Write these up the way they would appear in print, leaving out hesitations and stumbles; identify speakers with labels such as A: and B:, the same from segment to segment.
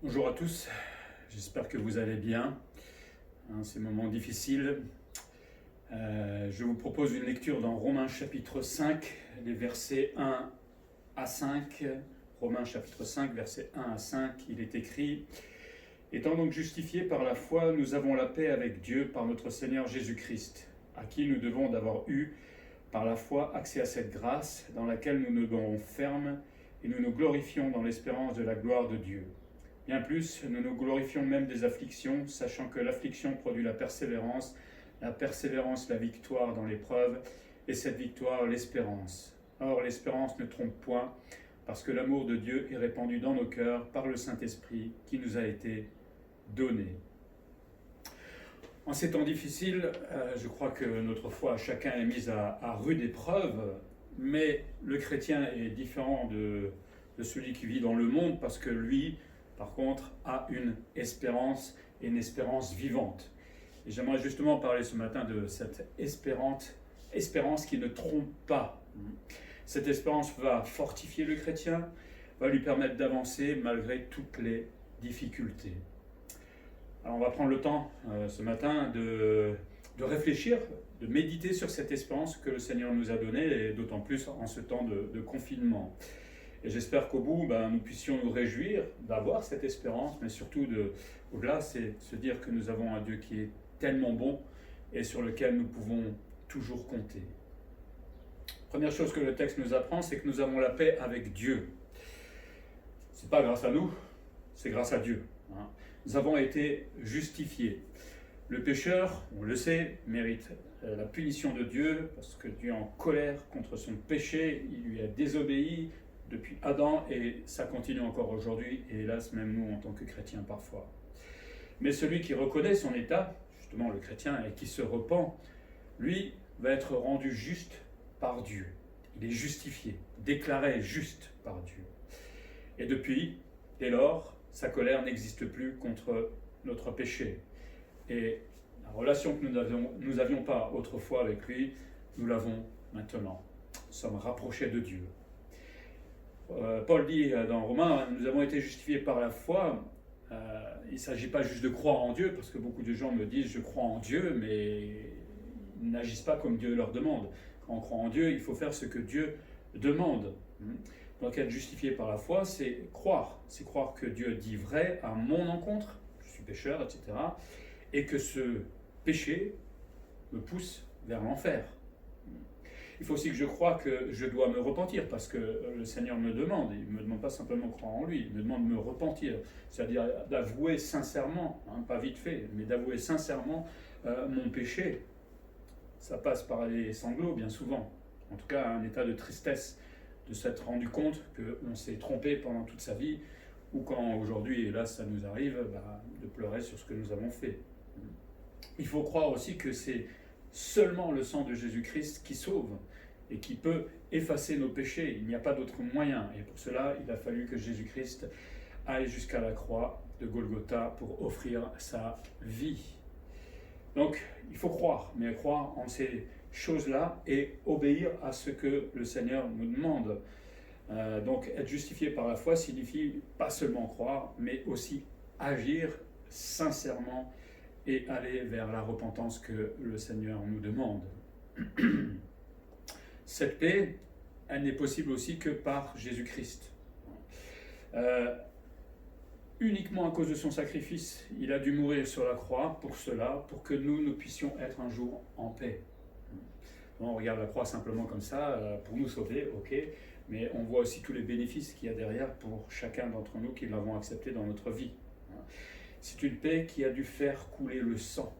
A: Bonjour à tous, j'espère que vous allez bien. Ces moments difficiles. Je vous propose une lecture dans Romains chapitre 5, les versets 1 à 5. Romains chapitre 5, versets 1 à 5, il est écrit: Étant donc justifiés par la foi, nous avons la paix avec Dieu par notre Seigneur Jésus-Christ, à qui nous devons d'avoir eu, par la foi, accès à cette grâce dans laquelle nous nous demeurons fermes et nous nous glorifions dans l'espérance de la gloire de Dieu. Bien plus, nous nous glorifions même des afflictions, sachant que l'affliction produit la persévérance la victoire dans l'épreuve, et cette victoire l'espérance. Or, l'espérance ne trompe point, parce que l'amour de Dieu est répandu dans nos cœurs par le Saint-Esprit qui nous a été donné. En ces temps difficiles, je crois que notre foi à chacun est mise à rude épreuve, mais le chrétien est différent de celui qui vit dans le monde, parce que lui, par contre, a une espérance, et une espérance vivante. Et j'aimerais justement parler ce matin de cette espérance qui ne trompe pas. Cette espérance va fortifier le chrétien, va lui permettre d'avancer malgré toutes les difficultés. Alors on va prendre le temps ce matin de réfléchir, de méditer sur cette espérance que le Seigneur nous a donnée, et d'autant plus en ce temps de confinement. Et j'espère qu'au bout, nous puissions nous réjouir d'avoir cette espérance, mais surtout, au-delà, c'est se dire que nous avons un Dieu qui est tellement bon et sur lequel nous pouvons toujours compter. Première chose que le texte nous apprend, c'est que nous avons la paix avec Dieu. Ce n'est pas grâce à nous, c'est grâce à Dieu. Nous avons été justifiés. Le pécheur, on le sait, mérite la punition de Dieu, parce que Dieu est en colère contre son péché, il lui a désobéi depuis Adam, et ça continue encore aujourd'hui, et hélas, même nous en tant que chrétiens parfois. Mais celui qui reconnaît son état, justement le chrétien, et qui se repent, lui va être rendu juste par Dieu. Il est justifié, déclaré juste par Dieu. Et depuis, dès lors, sa colère n'existe plus contre notre péché. Et la relation que nous n'avions pas autrefois avec lui, nous l'avons maintenant. Nous sommes rapprochés de Dieu. Paul dit dans Romains, nous avons été justifiés par la foi. Il ne s'agit pas juste de croire en Dieu, parce que beaucoup de gens me disent je crois en Dieu, mais ils n'agissent pas comme Dieu leur demande. Quand on croit en Dieu, il faut faire ce que Dieu demande. Donc être justifié par la foi, c'est croire que Dieu dit vrai à mon encontre, je suis pécheur, etc., et que ce péché me pousse vers l'enfer. Il faut aussi que je croie que je dois me repentir, parce que le Seigneur me demande, il ne me demande pas simplement de croire en lui, il me demande de me repentir, c'est-à-dire d'avouer sincèrement, pas vite fait, mais d'avouer sincèrement mon péché. Ça passe par les sanglots bien souvent, en tout cas un état de tristesse, de s'être rendu compte qu'on s'est trompé pendant toute sa vie, ou quand aujourd'hui, et là ça nous arrive, de pleurer sur ce que nous avons fait. Il faut croire aussi que c'est seulement le sang de Jésus-Christ qui sauve et qui peut effacer nos péchés. Il n'y a pas d'autre moyen. Et pour cela, il a fallu que Jésus-Christ aille jusqu'à la croix de Golgotha pour offrir sa vie. Donc, il faut croire, mais croire en ces choses-là et obéir à ce que le Seigneur nous demande. Donc, être justifié par la foi signifie pas seulement croire, mais aussi agir sincèrement et aller vers la repentance que le Seigneur nous demande. Cette paix, elle n'est possible aussi que par Jésus-Christ. Uniquement à cause de son sacrifice, il a dû mourir sur la croix pour cela, pour que nous puissions être un jour en paix. On regarde la croix simplement comme ça, pour nous sauver, ok, mais on voit aussi tous les bénéfices qu'il y a derrière pour chacun d'entre nous qui l'avons accepté dans notre vie. C'est une paix qui a dû faire couler le sang.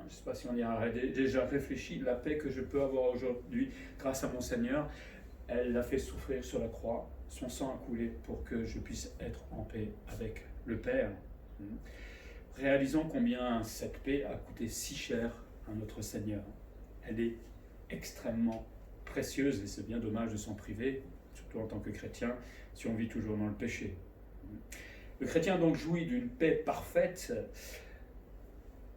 A: Je ne sais pas si on y a déjà réfléchi. La paix que je peux avoir aujourd'hui grâce à mon Seigneur, elle l'a fait souffrir sur la croix. Son sang a coulé pour que je puisse être en paix avec le Père. Réalisons combien cette paix a coûté si cher à notre Seigneur. Elle est extrêmement précieuse et c'est bien dommage de s'en priver, surtout en tant que chrétien, si on vit toujours dans le péché. Le chrétien donc jouit d'une paix parfaite.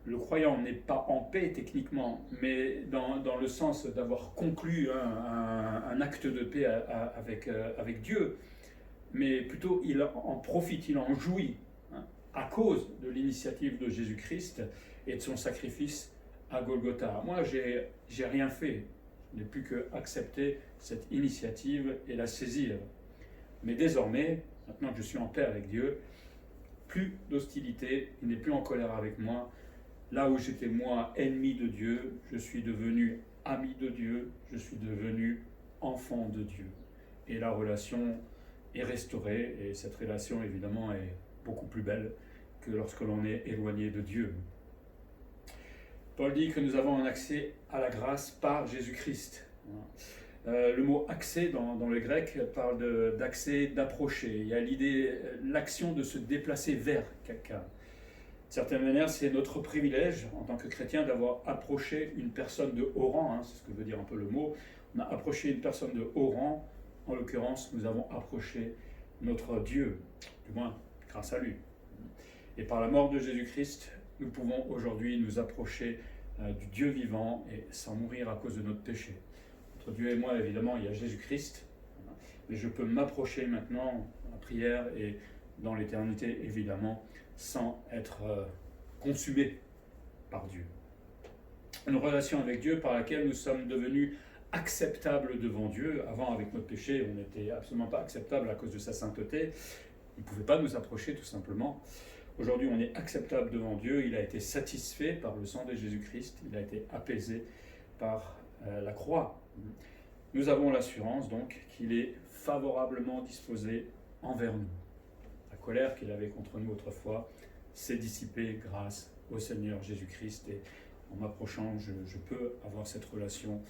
A: Le croyant n'est pas en paix techniquement, mais dans le sens d'avoir conclu un acte de paix avec Dieu. mais plutôt il en profite, il en jouit, hein, à cause de l'initiative de Jésus-Christ et de son sacrifice à Golgotha. Moi, j'ai rien fait, je n'ai plus qu'accepter cette initiative et la saisir. Mais désormais, maintenant que je suis en paix avec Dieu, plus d'hostilité, il n'est plus en colère avec moi. Là où j'étais moi ennemi de Dieu, je suis devenu ami de Dieu, je suis devenu enfant de Dieu. Et la relation est restaurée, et cette relation évidemment est beaucoup plus belle que lorsque l'on est éloigné de Dieu. Paul dit que nous avons un accès à la grâce par Jésus-Christ. Le mot accès dans le grec parle d'accès, d'approcher. Il y a l'idée, l'action de se déplacer vers quelqu'un. De certaine manière, c'est notre privilège en tant que chrétien d'avoir approché une personne de haut rang, hein, c'est ce que veut dire un peu le mot. On a approché une personne de haut rang, en l'occurrence, nous avons approché notre Dieu, du moins grâce à lui. Et par la mort de Jésus-Christ, nous pouvons aujourd'hui nous approcher du Dieu vivant et sans mourir à cause de notre péché. Entre Dieu et moi, évidemment, il y a Jésus-Christ, mais je peux m'approcher maintenant dans la prière et dans l'éternité, évidemment, sans être consumé par Dieu. Une relation avec Dieu par laquelle nous sommes devenus acceptables devant Dieu. Avant, avec notre péché, on n'était absolument pas acceptable à cause de sa sainteté. Il ne pouvait pas nous approcher, tout simplement. Aujourd'hui, on est acceptable devant Dieu. Il a été satisfait par le sang de Jésus-Christ. Il a été apaisé par la croix. Nous avons l'assurance, donc, qu'il est favorablement disposé envers nous. La colère qu'il avait contre nous autrefois s'est dissipée grâce au Seigneur Jésus-Christ. Et en m'approchant, je peux avoir cette relation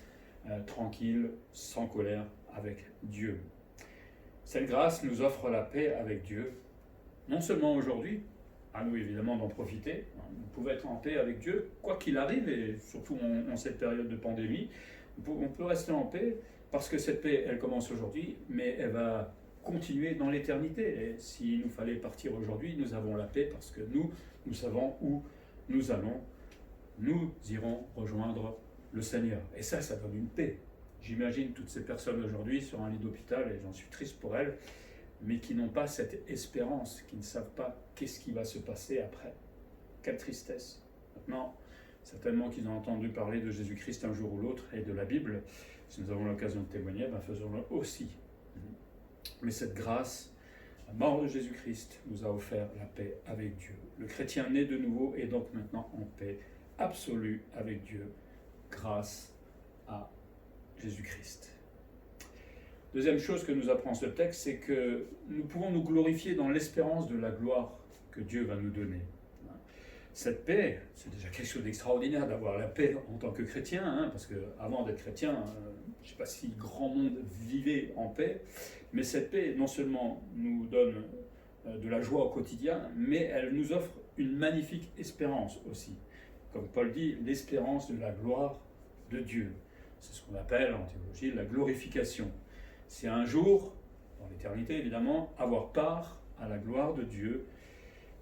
A: tranquille, sans colère, avec Dieu. Cette grâce nous offre la paix avec Dieu, non seulement aujourd'hui, à nous évidemment d'en profiter, on pouvait être en paix avec Dieu, quoi qu'il arrive, et surtout en cette période de pandémie, on peut rester en paix, parce que cette paix, elle commence aujourd'hui, mais elle va continuer dans l'éternité. Et s'il nous fallait partir aujourd'hui, nous avons la paix, parce que nous savons où nous allons, nous irons rejoindre le Seigneur. Et ça donne une paix. J'imagine toutes ces personnes aujourd'hui sur un lit d'hôpital, et j'en suis triste pour elles, mais qui n'ont pas cette espérance, qui ne savent pas qu'est-ce qui va se passer après. Quelle tristesse. Maintenant, certainement qu'ils ont entendu parler de Jésus-Christ un jour ou l'autre et de la Bible. Si nous avons l'occasion de témoigner, faisons-le aussi. Mais cette grâce, la mort de Jésus-Christ, nous a offert la paix avec Dieu. Le chrétien né de nouveau est donc maintenant en paix absolue avec Dieu, grâce à Jésus-Christ. Deuxième chose que nous apprend ce texte, c'est que nous pouvons nous glorifier dans l'espérance de la gloire que Dieu va nous donner. Cette paix, c'est déjà quelque chose d'extraordinaire d'avoir la paix en tant que chrétien, hein, parce qu'avant d'être chrétien, je ne sais pas si grand monde vivait en paix, mais cette paix non seulement nous donne de la joie au quotidien, mais elle nous offre une magnifique espérance aussi. Comme Paul dit, l'espérance de la gloire de Dieu. C'est ce qu'on appelle en théologie la glorification. C'est un jour, dans l'éternité évidemment, avoir part à la gloire de Dieu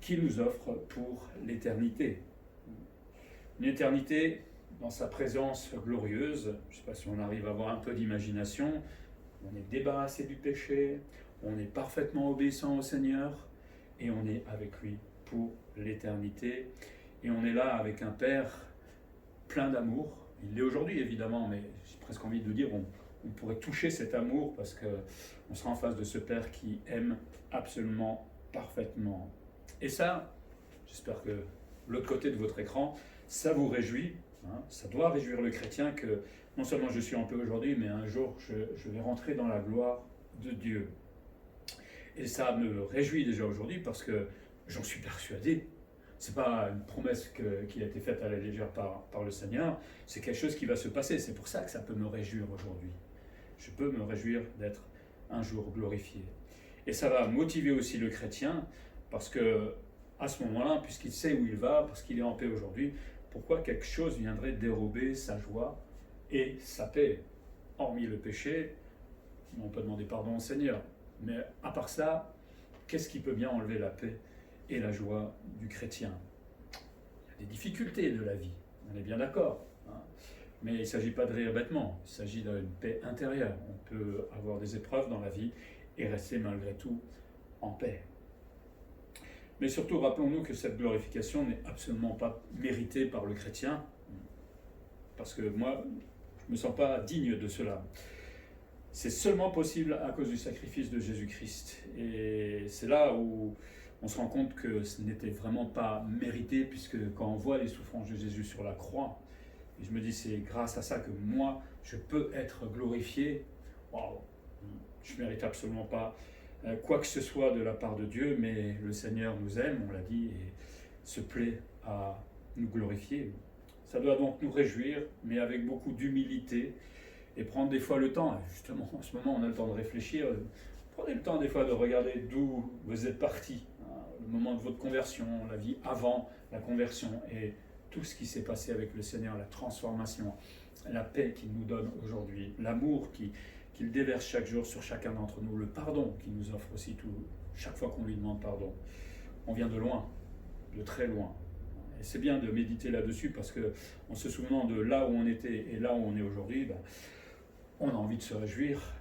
A: qu'il nous offre pour l'éternité. Une éternité dans sa présence glorieuse. Je ne sais pas si on arrive à avoir un peu d'imagination. On est débarrassé du péché, on est parfaitement obéissant au Seigneur et on est avec lui pour l'éternité. Et on est là avec un Père plein d'amour. Il l'est aujourd'hui évidemment, mais j'ai presque envie de dire on pourrait toucher cet amour parce qu'on sera en face de ce Père qui aime absolument parfaitement. Et ça, j'espère que l'autre côté de votre écran, ça vous réjouit, hein, ça doit réjouir le chrétien que non seulement je suis en paix aujourd'hui, mais un jour je vais rentrer dans la gloire de Dieu. Et ça me réjouit déjà aujourd'hui parce que j'en suis persuadé. Ce n'est pas une promesse qui a été faite à la légère par le Seigneur, c'est quelque chose qui va se passer. C'est pour ça que ça peut me réjouir aujourd'hui. Je peux me réjouir d'être un jour glorifié. Et ça va motiver aussi le chrétien, parce que à ce moment-là, puisqu'il sait où il va, parce qu'il est en paix aujourd'hui, pourquoi quelque chose viendrait dérober sa joie et sa paix? Hormis le péché, on peut demander pardon au Seigneur. Mais à part ça, qu'est-ce qui peut bien enlever la paix et la joie du chrétien? Il y a des difficultés de la vie, on est bien d'accord. Hein, mais il ne s'agit pas de rire bêtement, il s'agit d'une paix intérieure. On peut avoir des épreuves dans la vie et rester malgré tout en paix. Mais surtout, rappelons-nous que cette glorification n'est absolument pas méritée par le chrétien, parce que moi, je ne me sens pas digne de cela. C'est seulement possible à cause du sacrifice de Jésus-Christ. Et c'est là où on se rend compte que ce n'était vraiment pas mérité, puisque quand on voit les souffrances de Jésus sur la croix, et je me dis c'est grâce à ça que moi, je peux être glorifié. Waouh, je ne mérite absolument pas quoi que ce soit de la part de Dieu, mais le Seigneur nous aime, on l'a dit, et se plaît à nous glorifier. Ça doit donc nous réjouir, mais avec beaucoup d'humilité, et prendre des fois le temps, justement en ce moment on a le temps de réfléchir, prenez le temps des fois de regarder d'où vous êtes parti, le moment de votre conversion, la vie avant la conversion, et tout ce qui s'est passé avec le Seigneur, la transformation, la paix qu'il nous donne aujourd'hui, l'amour qu'il déverse chaque jour sur chacun d'entre nous, le pardon qu'il nous offre aussi chaque fois qu'on lui demande pardon. On vient de loin, de très loin. Et c'est bien de méditer là-dessus parce qu'en se souvenant de là où on était et là où on est aujourd'hui, on a envie de se réjouir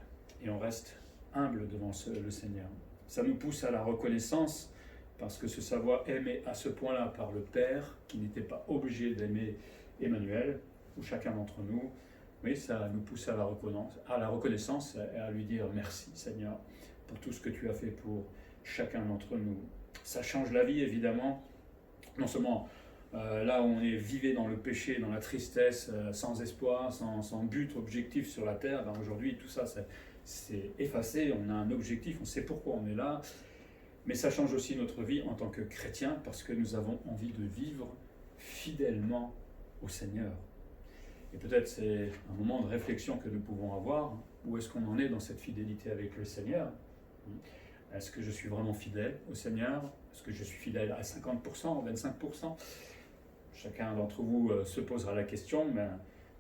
A: et on reste humble devant le Seigneur. Ça nous pousse à la reconnaissance parce que se savoir aimé à ce point-là par le Père, qui n'était pas obligé d'aimer Emmanuel, ou chacun d'entre nous, oui, ça nous pousse à la reconnaissance et à lui dire merci Seigneur pour tout ce que tu as fait pour chacun d'entre nous. Ça change la vie évidemment, non seulement là où on est vivé dans le péché, dans la tristesse, sans espoir, sans but, objectif sur la terre, aujourd'hui tout ça c'est effacé, on a un objectif, on sait pourquoi on est là, mais ça change aussi notre vie en tant que chrétien parce que nous avons envie de vivre fidèlement au Seigneur. Et peut-être c'est un moment de réflexion que nous pouvons avoir, où est-ce qu'on en est dans cette fidélité avec le Seigneur ? Est-ce que je suis vraiment fidèle au Seigneur ? Est-ce que je suis fidèle à 50%, 25% ? Chacun d'entre vous se posera la question, mais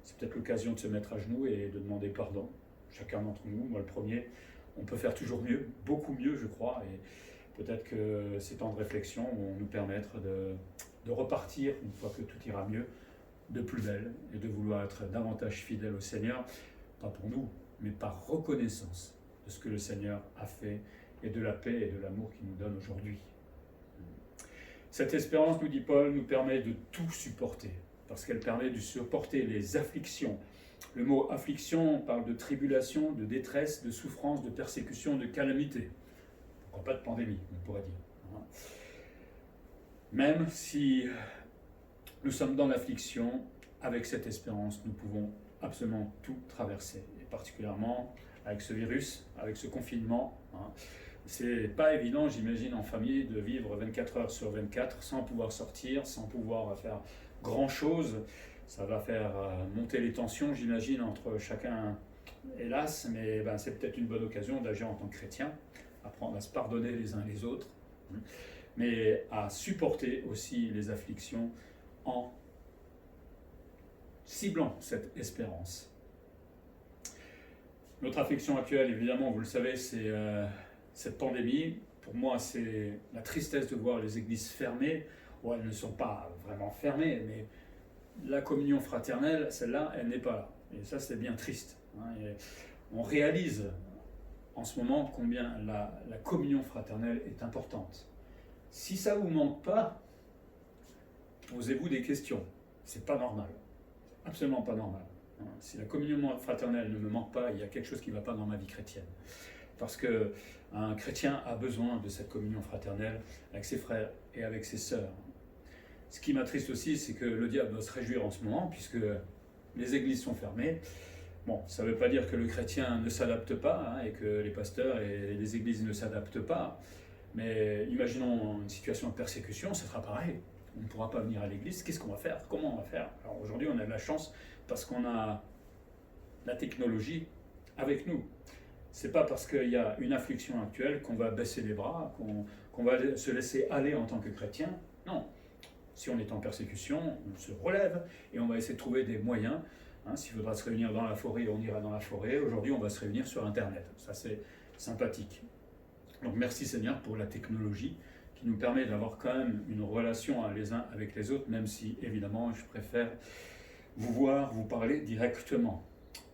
A: c'est peut-être l'occasion de se mettre à genoux et de demander pardon. Chacun d'entre nous, moi le premier, on peut faire toujours mieux, beaucoup mieux je crois, et peut-être que ces temps de réflexion vont nous permettre de repartir, une fois que tout ira mieux, de plus belle, et de vouloir être davantage fidèle au Seigneur, pas pour nous, mais par reconnaissance de ce que le Seigneur a fait, et de la paix et de l'amour qu'il nous donne aujourd'hui. Cette espérance, nous dit Paul, nous permet de tout supporter, parce qu'elle permet de supporter les afflictions. Le mot affliction parle de tribulation, de détresse, de souffrance, de persécution, de calamité. Pourquoi pas de pandémie, on pourrait dire. Même si nous sommes dans l'affliction, avec cette espérance, nous pouvons absolument tout traverser, et particulièrement avec ce virus, avec ce confinement. C'est pas évident, j'imagine, en famille, de vivre 24 heures sur 24 sans pouvoir sortir, sans pouvoir faire grand-chose. Ça va faire monter les tensions, j'imagine, entre chacun, hélas, mais c'est peut-être une bonne occasion d'agir en tant que chrétien, apprendre à se pardonner les uns les autres, mais à supporter aussi les afflictions en ciblant cette espérance. Notre affliction actuelle, évidemment, vous le savez, c'est cette pandémie. Pour moi, c'est la tristesse de voir les églises fermées. Bon, elles ne sont pas vraiment fermées, mais la communion fraternelle, celle-là, elle n'est pas là. Et ça, c'est bien triste. Et on réalise en ce moment combien la communion fraternelle est importante. Si ça ne vous manque pas, posez-vous des questions. C'est pas normal. C'est absolument pas normal. Si la communion fraternelle ne me manque pas, il y a quelque chose qui ne va pas dans ma vie chrétienne. Parce qu'un chrétien a besoin de cette communion fraternelle avec ses frères et avec ses sœurs. Ce qui m'attriste aussi, c'est que le diable doit se réjouir en ce moment, puisque les églises sont fermées. Bon, ça ne veut pas dire que le chrétien ne s'adapte pas, et que les pasteurs et les églises ne s'adaptent pas. Mais imaginons une situation de persécution, ce sera pareil. On ne pourra pas venir à l'église. Qu'est-ce qu'on va faire ? Comment on va faire ? Alors aujourd'hui, on a de la chance parce qu'on a la technologie avec nous. C'est pas parce qu'il y a une affliction actuelle qu'on va baisser les bras, qu'on va se laisser aller en tant que chrétien. Non. Si on est en persécution, on se relève et on va essayer de trouver des moyens. S'il faudra se réunir dans la forêt, on ira dans la forêt. Aujourd'hui, on va se réunir sur Internet. Ça, c'est sympathique. Donc, merci Seigneur pour la technologie qui nous permet d'avoir quand même une relation les uns avec les autres, même si, évidemment, je préfère vous voir, vous parler directement.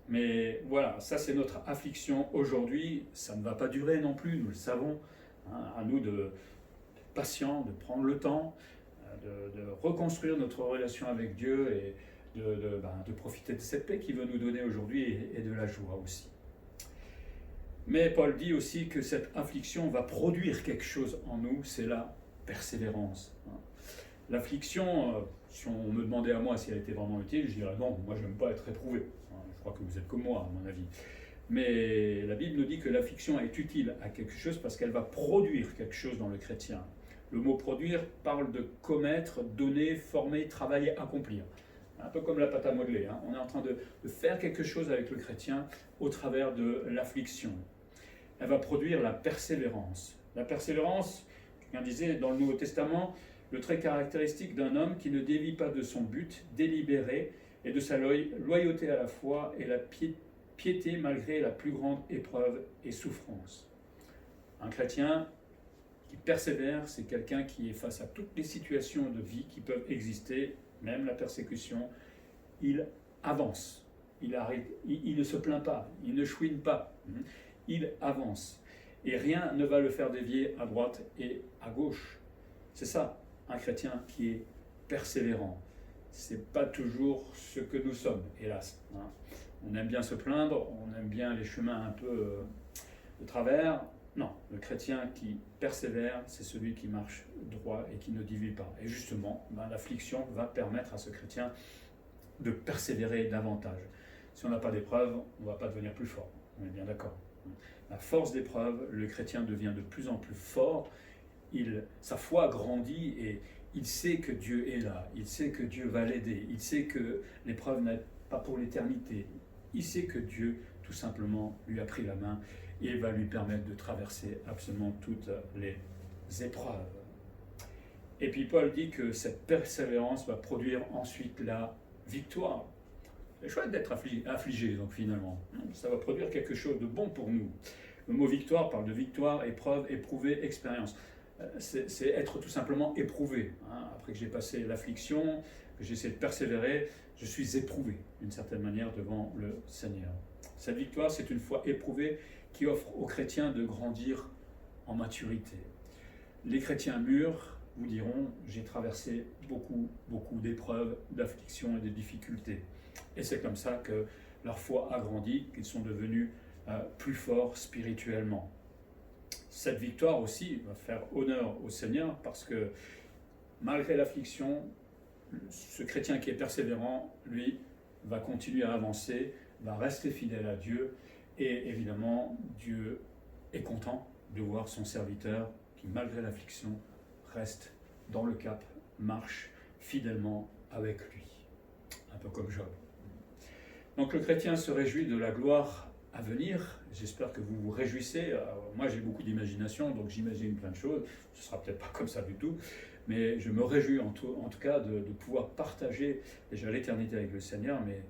A: Mais voilà, ça c'est notre affliction aujourd'hui. Ça ne va pas durer non plus, nous le savons. À nous d'être patients, de prendre le temps, de reconstruire notre relation avec Dieu et de profiter de cette paix qu'il veut nous donner aujourd'hui et de la joie aussi. Mais Paul dit aussi que cette affliction va produire quelque chose en nous, c'est la persévérance. L'affliction, si on me demandait à moi si elle était vraiment utile, je dirais non, moi je n'aime pas être éprouvé. Je crois que vous êtes comme moi, à mon avis. Mais la Bible nous dit que l'affliction est utile à quelque chose parce qu'elle va produire quelque chose dans le chrétien. Le mot produire parle de commettre, donner, former, travailler, accomplir. Un peu comme la pâte à modeler. On est en train de faire quelque chose avec le chrétien au travers de l'affliction. Elle va produire la persévérance. La persévérance, quelqu'un disait dans le Nouveau Testament, le trait caractéristique d'un homme qui ne dévie pas de son but délibéré et de sa loyauté à la foi et la piété malgré la plus grande épreuve et souffrance. Un chrétien qui persévère, c'est quelqu'un qui est face à toutes les situations de vie qui peuvent exister, même la persécution, il avance. Il ne se plaint pas, il ne chouine pas, il avance. Et rien ne va le faire dévier à droite et à gauche. C'est ça, un chrétien qui est persévérant. Ce n'est pas toujours ce que nous sommes, hélas. On aime bien se plaindre, on aime bien les chemins un peu de travers. Non, le chrétien qui persévère, c'est celui qui marche droit et qui ne dévie pas. Et justement, l'affliction va permettre à ce chrétien de persévérer davantage. Si on n'a pas d'épreuve, on ne va pas devenir plus fort. On est bien d'accord. La force d'épreuve, le chrétien devient de plus en plus fort. Sa foi grandit et il sait que Dieu est là. Il sait que Dieu va l'aider. Il sait que l'épreuve n'est pas pour l'éternité. Il sait que Dieu, tout simplement, lui a pris la main et va lui permettre de traverser absolument toutes les épreuves. Et puis Paul dit que cette persévérance va produire ensuite la victoire. C'est chouette d'être affligé, donc finalement. Ça va produire quelque chose de bon pour nous. Le mot victoire parle de victoire, épreuve, éprouver, expérience. C'est être tout simplement éprouvé. Après que j'ai passé l'affliction, que j'essaie de persévérer, je suis éprouvé d'une certaine manière devant le Seigneur. Cette victoire, c'est une foi éprouvée qui offre aux chrétiens de grandir en maturité. Les chrétiens mûrs vous diront, j'ai traversé beaucoup d'épreuves, d'afflictions et de difficultés. Et c'est comme ça que leur foi a grandi, qu'ils sont devenus plus forts spirituellement. Cette victoire aussi va faire honneur au Seigneur parce que malgré l'affliction, ce chrétien qui est persévérant, lui, va continuer à avancer, va rester fidèle à Dieu et évidemment, Dieu est content de voir son serviteur qui, malgré l'affliction, reste dans le cap, marche fidèlement avec lui, un peu comme Job. Donc le chrétien se réjouit de la gloire à venir. J'espère que vous vous réjouissez. Moi j'ai beaucoup d'imagination, donc j'imagine plein de choses. Ce ne sera peut-être pas comme ça du tout, mais je me réjouis en tout cas de pouvoir partager déjà l'éternité avec le Seigneur, mais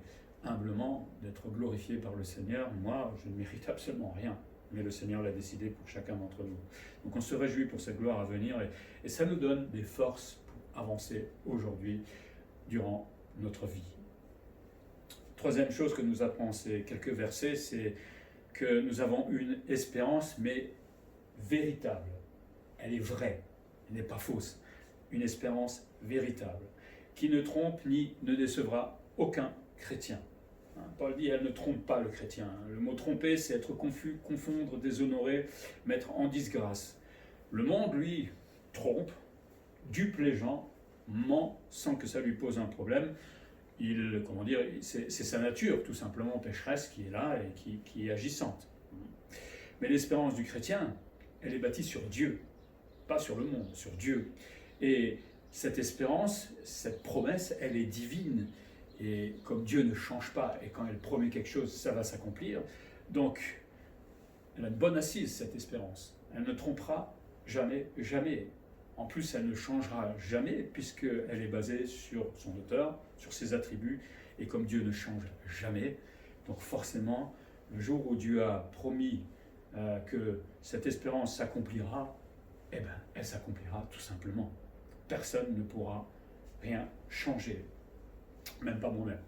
A: humblement d'être glorifié par le Seigneur. Moi, je ne mérite absolument rien, mais le Seigneur l'a décidé pour chacun d'entre nous. Donc on se réjouit pour cette gloire à venir et ça nous donne des forces pour avancer aujourd'hui durant notre vie. Troisième chose que nous apprend ces quelques versets, c'est que nous avons une espérance, mais véritable. Elle est vraie, elle n'est pas fausse. Une espérance véritable, qui ne trompe ni ne décevra aucun chrétien. Paul dit, elle ne trompe pas le chrétien. Le mot tromper, c'est être confus, confondre, déshonorer, mettre en disgrâce. Le monde, lui, trompe, dupe les gens, ment sans que ça lui pose un problème. C'est sa nature, tout simplement, pécheresse, qui est là et qui est agissante. Mais l'espérance du chrétien, elle est bâtie sur Dieu, pas sur le monde, sur Dieu. Et cette espérance, cette promesse, elle est divine. Et comme Dieu ne change pas, et quand elle promet quelque chose, ça va s'accomplir. Donc, elle a une bonne assise, cette espérance. Elle ne trompera jamais, jamais. En plus, elle ne changera jamais, puisqu'elle est basée sur son auteur, sur ses attributs. Et comme Dieu ne change jamais, donc forcément, le jour où Dieu a promis que cette espérance s'accomplira, eh bien, elle s'accomplira tout simplement. Personne ne pourra rien changer. Même pas moi-même.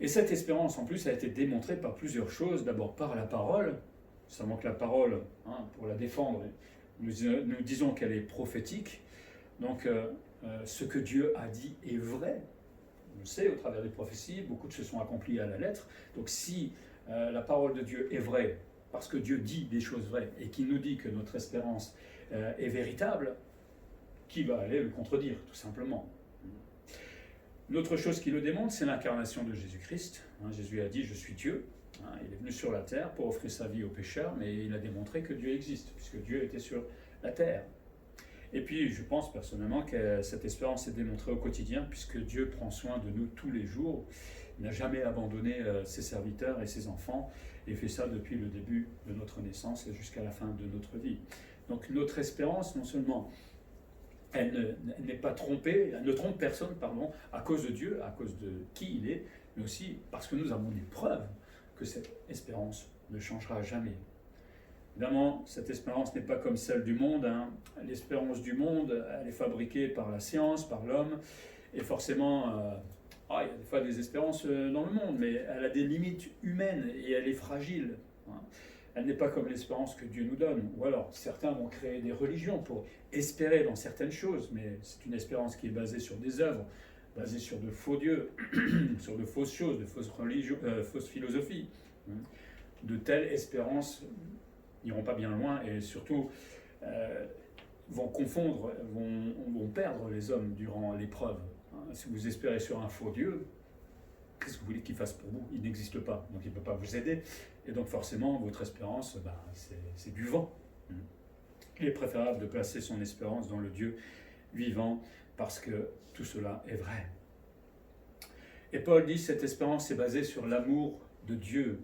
A: Et cette espérance, en plus, a été démontrée par plusieurs choses. D'abord par la parole. Nous savons que la parole, pour la défendre, nous disons qu'elle est prophétique. Donc, ce que Dieu a dit est vrai. On le sait au travers des prophéties, beaucoup de choses sont accomplies à la lettre. Donc, si la parole de Dieu est vraie, parce que Dieu dit des choses vraies, et qu'il nous dit que notre espérance est véritable, qui va aller le contredire, tout simplement? Une autre chose qui le démontre, c'est l'incarnation de Jésus-Christ. Jésus a dit « Je suis Dieu ». Il est venu sur la terre pour offrir sa vie aux pécheurs, mais il a démontré que Dieu existe, puisque Dieu était sur la terre. Et puis, je pense personnellement que cette espérance est démontrée au quotidien, puisque Dieu prend soin de nous tous les jours. Il n'a jamais abandonné ses serviteurs et ses enfants, et fait ça depuis le début de notre naissance et jusqu'à la fin de notre vie. Donc notre espérance, non seulement elle n'est pas trompée, elle ne trompe personne, à cause de Dieu, à cause de qui il est, mais aussi parce que nous avons des preuves que cette espérance ne changera jamais. Évidemment, cette espérance n'est pas comme celle du monde. L'espérance du monde, elle est fabriquée par la science, par l'homme, et forcément, il y a des fois des espérances dans le monde, mais elle a des limites humaines et elle est fragile. Elle n'est pas comme l'espérance que Dieu nous donne. Ou alors, certains vont créer des religions pour espérer dans certaines choses, mais c'est une espérance qui est basée sur des œuvres, basée sur de faux dieux, sur de fausses choses, de fausses religions, fausses philosophies. De telles espérances n'iront pas bien loin et surtout vont confondre, vont perdre les hommes durant l'épreuve. Si vous espérez sur un faux dieu, qu'est-ce que vous voulez qu'il fasse pour vous? Il n'existe pas, donc il ne peut pas vous aider. Et donc forcément, votre espérance, c'est du vent. Il est préférable de placer son espérance dans le Dieu vivant, parce que tout cela est vrai. Et Paul dit que cette espérance est basée sur l'amour de Dieu,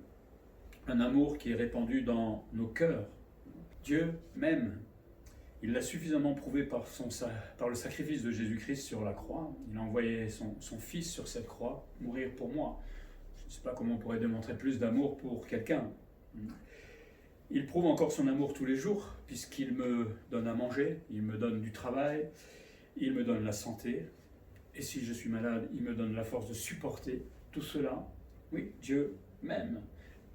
A: un amour qui est répandu dans nos cœurs. Dieu m'aime. Il l'a suffisamment prouvé par le sacrifice de Jésus-Christ sur la croix. Il a envoyé son Fils sur cette croix mourir pour moi. Je ne sais pas comment on pourrait démontrer plus d'amour pour quelqu'un. Il prouve encore son amour tous les jours, puisqu'il me donne à manger, il me donne du travail, il me donne la santé. Et si je suis malade, il me donne la force de supporter tout cela. Oui, Dieu m'aime.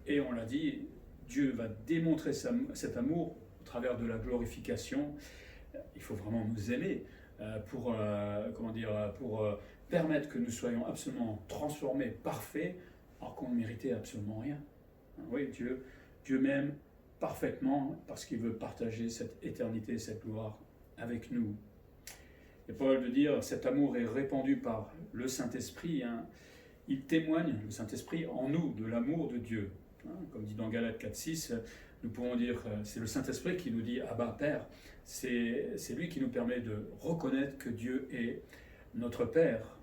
A: Et on l'a dit, Dieu va démontrer cet amour au travers de la glorification. Il faut vraiment nous aimer pour permettre que nous soyons absolument transformés, parfaits, alors qu'on ne méritait absolument rien. Oui, Dieu m'aime parfaitement parce qu'il veut partager cette éternité, cette gloire avec nous. Et Paul veut dire, cet amour est répandu par le Saint-Esprit. Il témoigne, le Saint-Esprit, en nous, de l'amour de Dieu. Comme dit dans Galates 4,6, nous pouvons dire, c'est le Saint-Esprit qui nous dit, Abba, Père. C'est lui qui nous permet de reconnaître que Dieu est notre Père.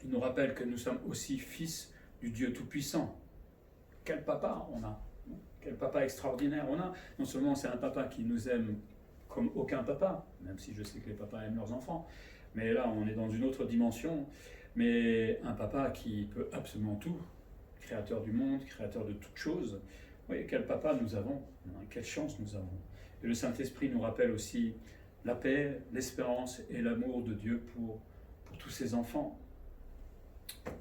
A: Il nous rappelle que nous sommes aussi fils du Dieu Tout-Puissant. Quel papa on a! Quel papa extraordinaire on a! Non seulement c'est un papa qui nous aime comme aucun papa, même si je sais que les papas aiment leurs enfants, mais là on est dans une autre dimension, mais un papa qui peut absolument tout, créateur du monde, créateur de toutes choses. Oui, quel papa nous avons, quelle chance nous avons. Et le Saint-Esprit nous rappelle aussi la paix, l'espérance et l'amour de Dieu pour tous ses enfants.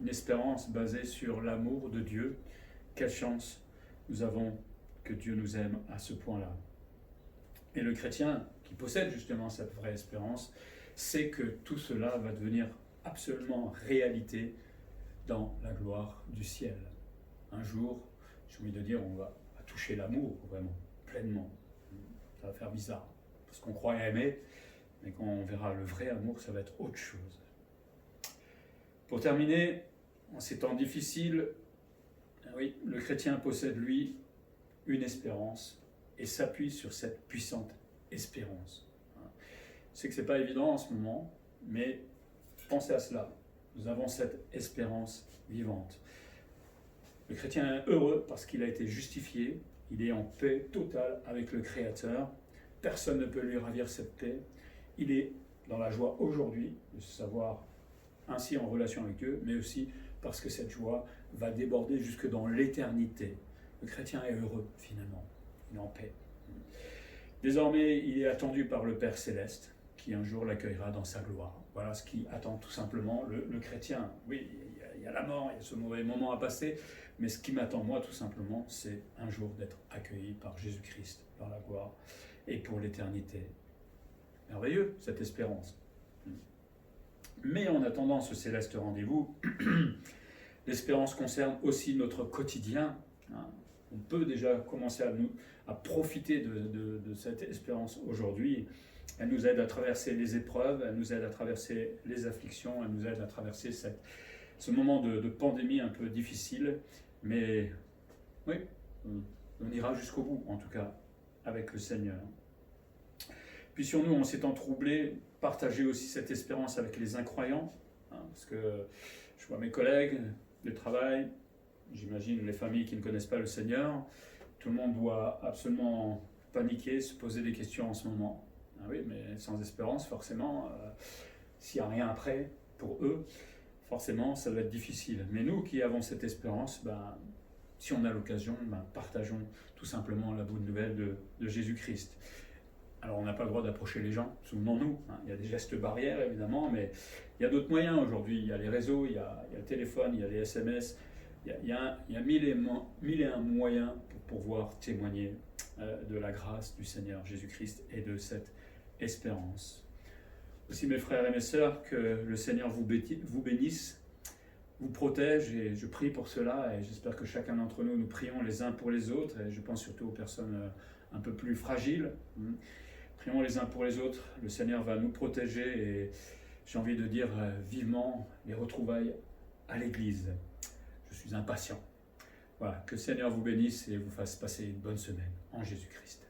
A: Une espérance basée sur l'amour de Dieu. Quelle chance nous avons que Dieu nous aime à ce point-là. Et le chrétien qui possède justement cette vraie espérance sait que tout cela va devenir absolument réalité dans la gloire du ciel. Un jour, j'ai envie de dire, on va toucher l'amour vraiment, pleinement. Ça va faire bizarre, parce qu'on croit aimer, mais quand on verra le vrai amour, ça va être autre chose. Pour terminer, en ces temps difficiles, oui, le chrétien possède, lui, une espérance et s'appuie sur cette puissante espérance. Je sais que ce n'est pas évident en ce moment, mais pensez à cela. Nous avons cette espérance vivante. Le chrétien est heureux parce qu'il a été justifié, il est en paix totale avec le Créateur, personne ne peut lui ravir cette paix, il est dans la joie aujourd'hui de se savoir ainsi en relation avec Dieu, mais aussi parce que cette joie va déborder jusque dans l'éternité. Le chrétien est heureux finalement, il est en paix. Désormais, il est attendu par le Père Céleste, qui un jour l'accueillera dans sa gloire. Voilà ce qui attend tout simplement le chrétien. Oui, il y y a la mort, il y a ce mauvais moment à passer, mais ce qui m'attend moi tout simplement, c'est un jour d'être accueilli par Jésus-Christ dans la gloire et pour l'éternité. Merveilleux cette espérance. Mais en attendant ce céleste rendez-vous, l'espérance concerne aussi notre quotidien. On peut déjà commencer à profiter de cette espérance aujourd'hui. Elle nous aide à traverser les épreuves, elle nous aide à traverser les afflictions, elle nous aide à traverser ce moment de pandémie un peu difficile. Mais oui, on ira jusqu'au bout, en tout cas, avec le Seigneur. Puissions-nous, en ces temps troublés, partager aussi cette espérance avec les incroyants, parce que je vois mes collègues de travail, j'imagine les familles qui ne connaissent pas le Seigneur, tout le monde doit absolument paniquer, se poser des questions en ce moment. Ah oui, mais sans espérance, forcément, s'il n'y a rien après, pour eux, forcément, ça va être difficile. Mais nous qui avons cette espérance, si on a l'occasion, partageons tout simplement la bonne nouvelle de Jésus-Christ. Alors on n'a pas le droit d'approcher les gens, souvenons-nous, il y a des gestes barrières évidemment, mais il y a d'autres moyens aujourd'hui, il y a les réseaux, il y a le téléphone, il y a les SMS, il y a mille et un moyens pour pouvoir témoigner de la grâce du Seigneur Jésus-Christ et de cette espérance. Aussi mes frères et mes sœurs, que le Seigneur vous bénisse, vous protège, et je prie pour cela, et j'espère que chacun d'entre nous, nous prions les uns pour les autres, et je pense surtout aux personnes un peu plus fragiles. Prions les uns pour les autres, le Seigneur va nous protéger, et j'ai envie de dire vivement les retrouvailles à l'Église. Je suis impatient. Voilà, que le Seigneur vous bénisse et vous fasse passer une bonne semaine en Jésus-Christ.